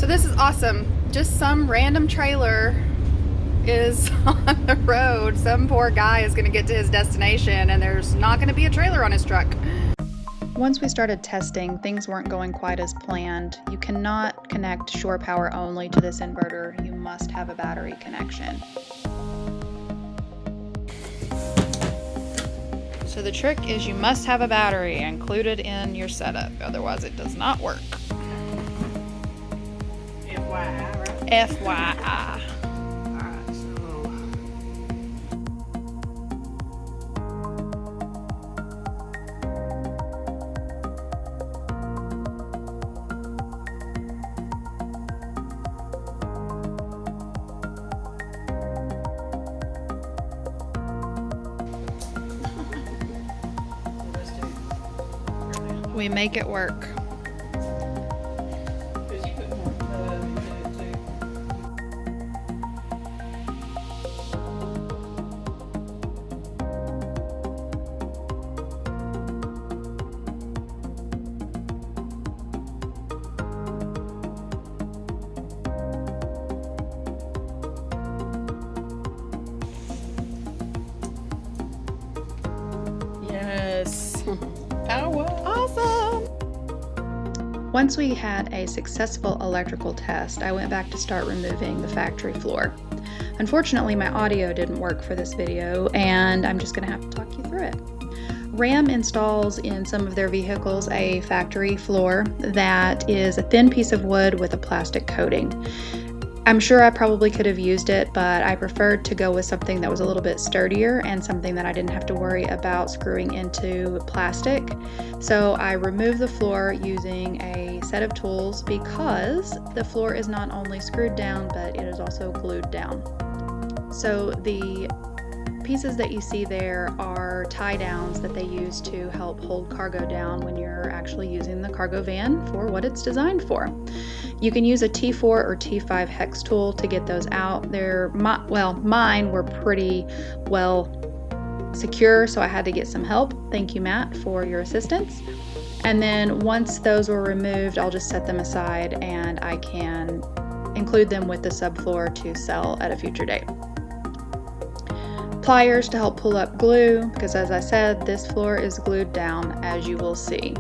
So this is awesome. Just some random trailer is on the road. Some poor guy is going to get to his destination and there's not going to be a trailer on his truck. Once we started testing, things weren't going quite as planned. You cannot connect shore power only to this inverter. You must have a battery connection. So the trick is you must have a battery included in your setup, otherwise it does not work. FYI, right? FYI. Alright, so let's do We make it work. because you put more into it too. Yes. Power. Awesome. Once we had a successful electrical test, I went back to start removing the factory floor. Unfortunately, my audio didn't work for this video, and I'm just going to have to talk you through it. Ram installs in some of their vehicles a factory floor that is a thin piece of wood with a plastic coating. I'm sure I probably could have used it, but I preferred to go with something that was a little bit sturdier and something that I didn't have to worry about screwing into plastic. So I removed the floor using a set of tools because the floor is not only screwed down, but it is also glued down. So the pieces that you see there are tie downs that they use to help hold cargo down when you're actually using the cargo van for what it's designed for. You can use a T4 or T5 hex tool to get those out. Mine were pretty well secure, so I had to get some help. Thank you, Matt, for your assistance. And then once those were removed, I'll just set them aside and I can include them with the subfloor to sell at a future date. Pliers to help pull up glue, because as I said, this floor is glued down, as you will see.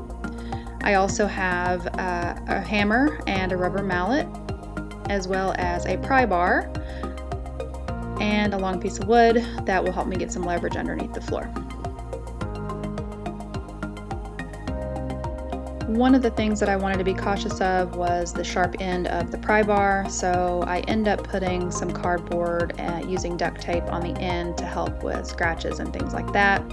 I also have a hammer and a rubber mallet, as well as a pry bar and a long piece of wood that will help me get some leverage underneath the floor. One of the things that I wanted to be cautious of was the sharp end of the pry bar, so I end up putting some cardboard and using duct tape on the end to help with scratches and things like that.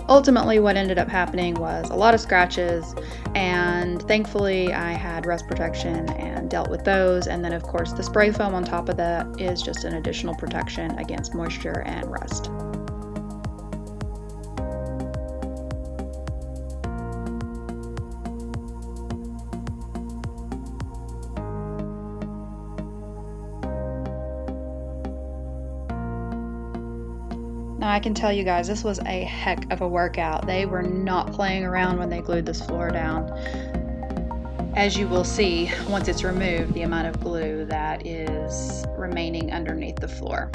Ultimately, what ended up happening was a lot of scratches, and thankfully I had rust protection and dealt with those, and then of course the spray foam on top of that is just an additional protection against moisture and rust. Now I can tell you guys, this was a heck of a workout. They were not playing around when they glued this floor down. As you will see, once it's removed, the amount of glue that is remaining underneath the floor.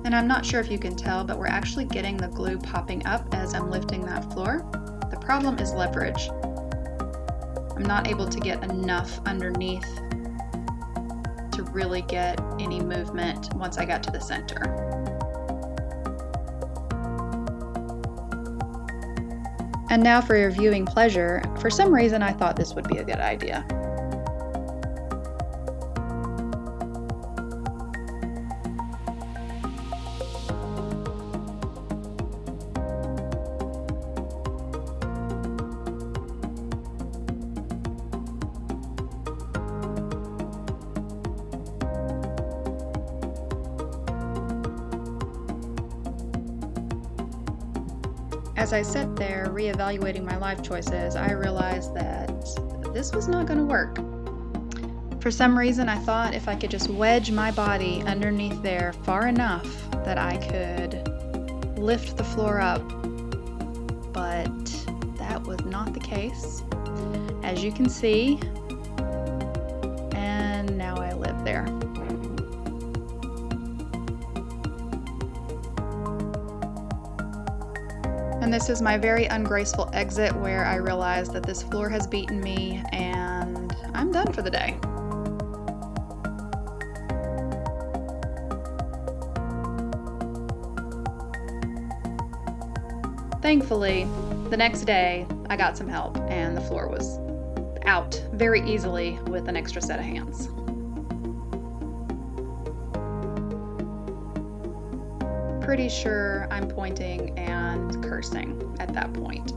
And I'm not sure if you can tell, but we're actually getting the glue popping up as I'm lifting that floor. The problem is leverage. I'm not able to get enough underneath to really get any movement once I got to the center. And now for your viewing pleasure, for some reason I thought this would be a good idea. As I sat there reevaluating my life choices, I realized that this was not going to work. For some reason, I thought if I could just wedge my body underneath there far enough that I could lift the floor up, but that was not the case, as you can see, and now I live there. And this is my very ungraceful exit where I realize that this floor has beaten me and I'm done for the day. Thankfully, the next day I got some help and the floor was out very easily with an extra set of hands. Pretty sure I'm pointing and cursing at that point.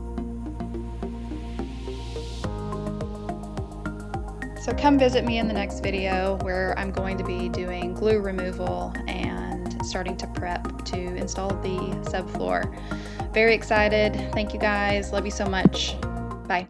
So come visit me in the next video where I'm going to be doing glue removal and starting to prep to install the subfloor. Very excited. Thank you guys. Love you so much. Bye.